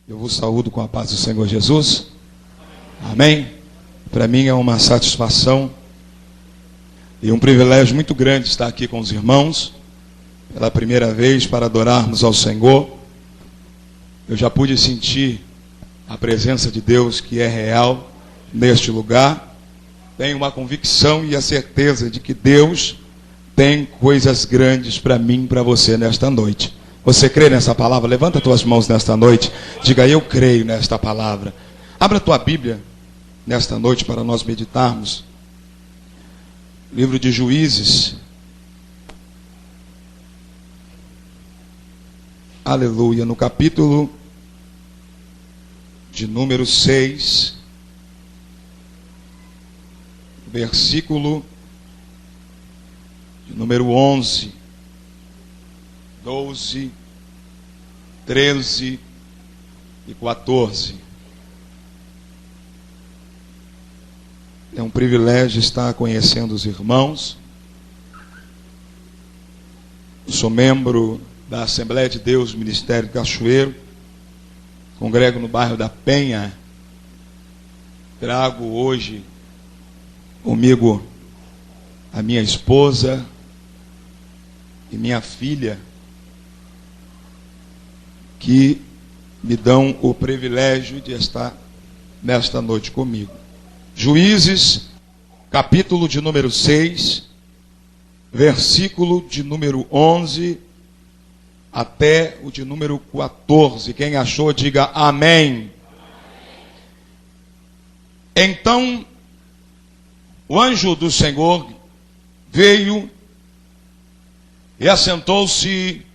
Eu vos saúdo com a paz do Senhor Jesus. Amém? Para mim é uma satisfação e um privilégio muito grande estar aqui com os irmãos pela primeira vez para adorarmos ao Senhor. Eu já pude sentir a presença de Deus que é real neste lugar. Tenho uma convicção e a certeza de que Deus tem coisas grandes para mim e para você nesta noite. Você crê nessa palavra? Levanta as tuas mãos nesta noite. Diga, eu creio nesta palavra. Abra a tua Bíblia nesta noite para nós meditarmos. Livro de Juízes. Aleluia. No capítulo de número 6, versículo de número 11, 12, 13 e 14. É um privilégio estar conhecendo os irmãos. Eu sou membro da Assembleia de Deus, Ministério Cachoeiro. Congrego no bairro da Penha. Trago hoje comigo a minha esposa e minha filha, que me dão o privilégio de estar nesta noite comigo. Juízes, capítulo de número 6, versículo de número 11 até o de número 14. Quem achou, diga amém. Então, o anjo do Senhor veio e assentou-se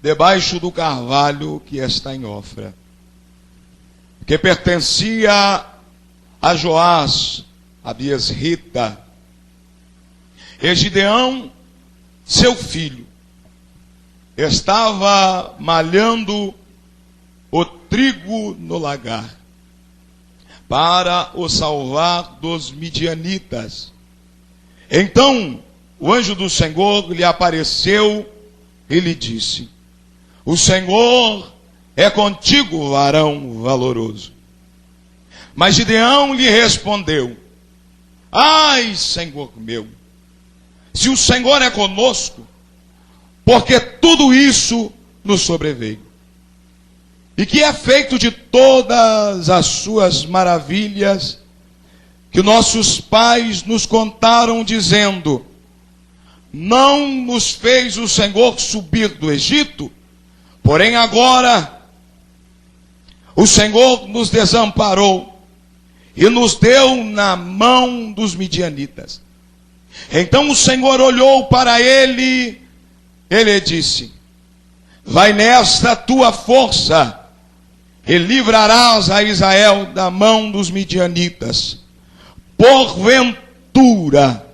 debaixo do carvalho que está em Ofra, que pertencia a Joás, a Biesrita. E Gideão, seu filho, estava malhando o trigo no lagar, para o salvar dos midianitas. Então o anjo do Senhor lhe apareceu e lhe disse: o Senhor é contigo, varão valoroso. Mas Gideão lhe respondeu: ai, Senhor meu, se o Senhor é conosco, porque tudo isso nos sobreveio? E que é feito de todas as suas maravilhas que nossos pais nos contaram, dizendo: não nos fez o Senhor subir do Egito? Porém agora o Senhor nos desamparou e nos deu na mão dos midianitas. Então o Senhor olhou para ele disse: vai nesta tua força e livrarás a Israel da mão dos midianitas. Porventura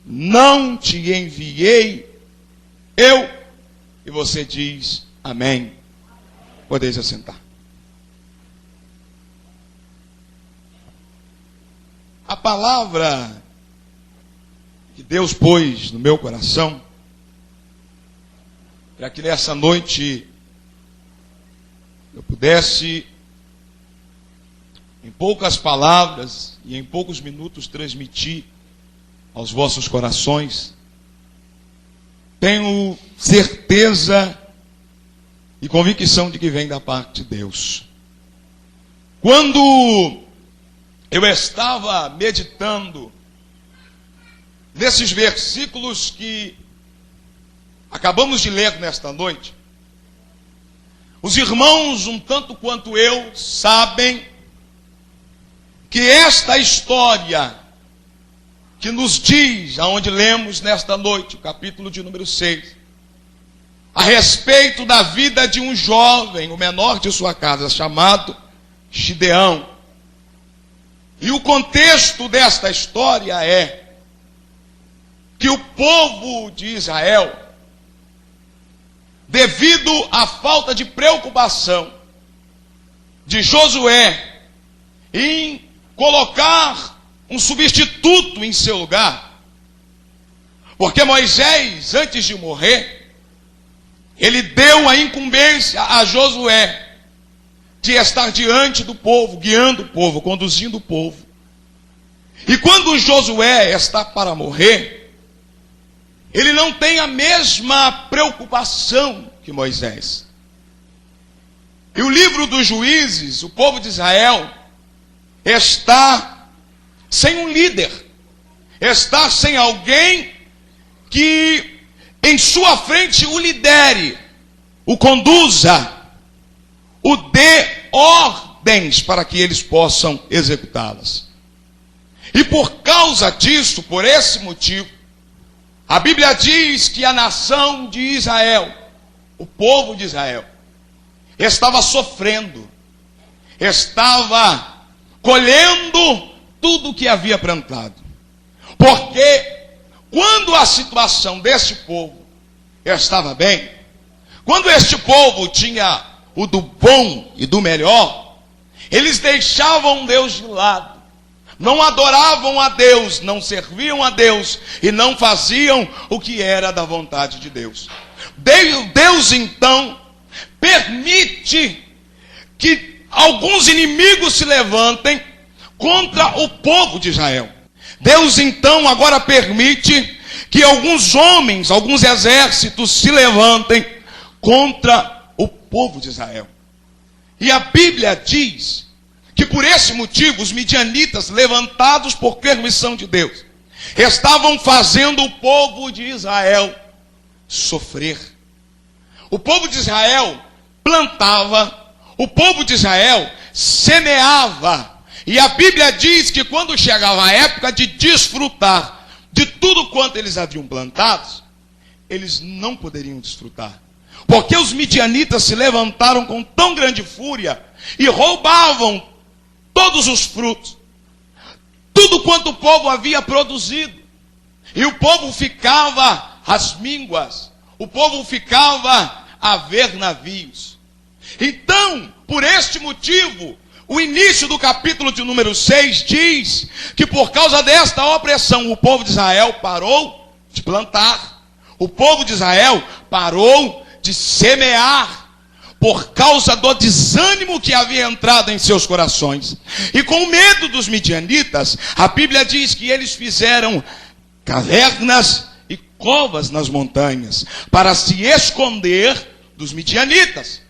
não te enviei eu? E você diz amém. Podeis assentar. A palavra que Deus pôs no meu coração, para que nessa noite eu pudesse, em poucas palavras e em poucos minutos, transmitir aos vossos corações, tenho certeza e convicção de que vem da parte de Deus. Quando eu estava meditando nesses versículos que acabamos de ler nesta noite, os irmãos, um tanto quanto eu, sabem que esta história que nos diz, aonde lemos nesta noite, o capítulo de número 6, a respeito da vida de um jovem, o menor de sua casa, chamado Gideão. E o contexto desta história é que o povo de Israel, devido à falta de preocupação de Josué em colocar um substituto em seu lugar, porque Moisés, antes de morrer, ele deu a incumbência a Josué de estar diante do povo, guiando o povo, conduzindo o povo. E quando Josué está para morrer, ele não tem a mesma preocupação que Moisés. E o livro dos Juízes, o povo de Israel, está sem um líder, está sem alguém que em sua frente o lidere, o conduza, o dê ordens para que eles possam executá-las. E por causa disso, por esse motivo, a Bíblia diz que a nação de Israel, o povo de Israel, estava sofrendo, estava colhendo tudo o que havia plantado. Porque quando a situação deste povo estava bem, quando este povo tinha o do bom e do melhor, eles deixavam Deus de lado, não adoravam a Deus, não serviam a Deus e não faziam o que era da vontade de Deus. Deus então permite que alguns inimigos se levantem contra o povo de Israel. Deus então agora permite que alguns homens, alguns exércitos se levantem contra o povo de Israel. E a Bíblia diz que por esse motivo os midianitas, levantados por permissão de Deus, estavam fazendo o povo de Israel sofrer. O povo de Israel plantava, o povo de Israel semeava. E a Bíblia diz que quando chegava a época de desfrutar de tudo quanto eles haviam plantado, eles não poderiam desfrutar. Porque os midianitas se levantaram com tão grande fúria e roubavam todos os frutos, tudo quanto o povo havia produzido. E o povo ficava às mínguas, o povo ficava a ver navios. Então, por este motivo, o início do capítulo de número 6 diz que por causa desta opressão, o povo de Israel parou de plantar, o povo de Israel parou de semear, por causa do desânimo que havia entrado em seus corações. E com medo dos midianitas, a Bíblia diz que eles fizeram cavernas e covas nas montanhas, para se esconder dos midianitas.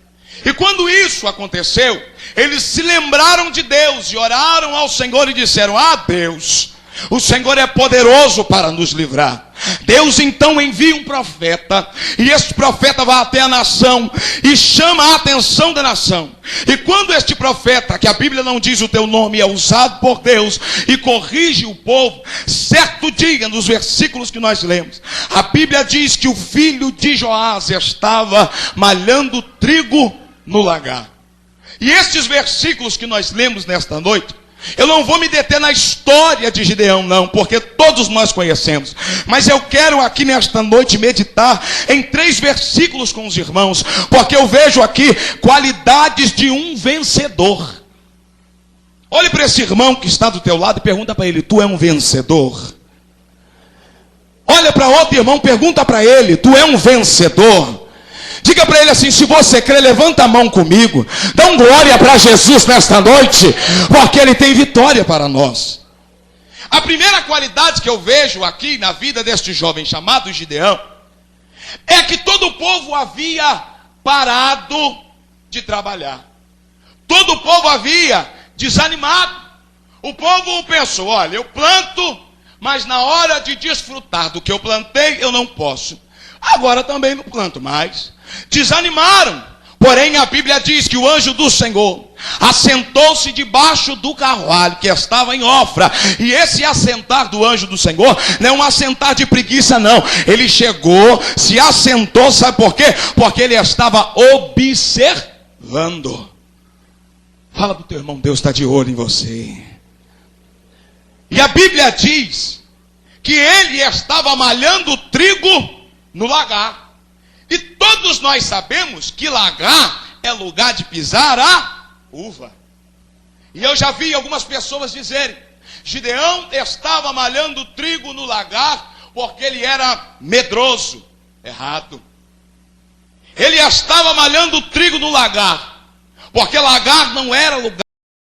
E quando isso aconteceu, eles se lembraram de Deus e oraram ao Senhor e disseram: ah, Deus, o Senhor é poderoso para nos livrar. Deus então envia um profeta, e este profeta vai até a nação e chama a atenção da nação. E quando este profeta, que a Bíblia não diz o teu nome, é usado por Deus e corrige o povo, certo dia, nos versículos que nós lemos, a Bíblia diz que o filho de Joás estava malhando trigo no lagar. E estes versículos que nós lemos nesta noite, eu não vou me deter na história de Gideão não, porque todos nós conhecemos. Mas eu quero aqui nesta noite meditar em 3 versículos com os irmãos, porque eu vejo aqui qualidades de um vencedor. Olhe para esse irmão que está do teu lado e pergunta para ele: tu é um vencedor? Olha para outro irmão, pergunta para ele: tu é um vencedor? Diga para ele assim: se você crê, levanta a mão comigo, dá um glória para Jesus nesta noite, porque Ele tem vitória para nós. A primeira qualidade que eu vejo aqui na vida deste jovem chamado Gideão, é que todo o povo havia parado de trabalhar. Todo o povo havia desanimado. O povo pensou: olha, eu planto, mas na hora de desfrutar do que eu plantei, eu não posso. Agora também não planto mais. Desanimaram. Porém a Bíblia diz que o anjo do Senhor assentou-se debaixo do carvalho que estava em Ofra. E esse assentar do anjo do Senhor não é um assentar de preguiça não. Ele chegou, se assentou, sabe por quê? Porque ele estava observando. Fala para o teu irmão: Deus está de olho em você. E a Bíblia diz que ele estava malhando trigo no lagar. E todos nós sabemos que lagar é lugar de pisar a uva. E eu já vi algumas pessoas dizerem: Gideão estava malhando trigo no lagar porque ele era medroso. Errado. Ele estava malhando trigo no lagar Porque Lagar não era lugar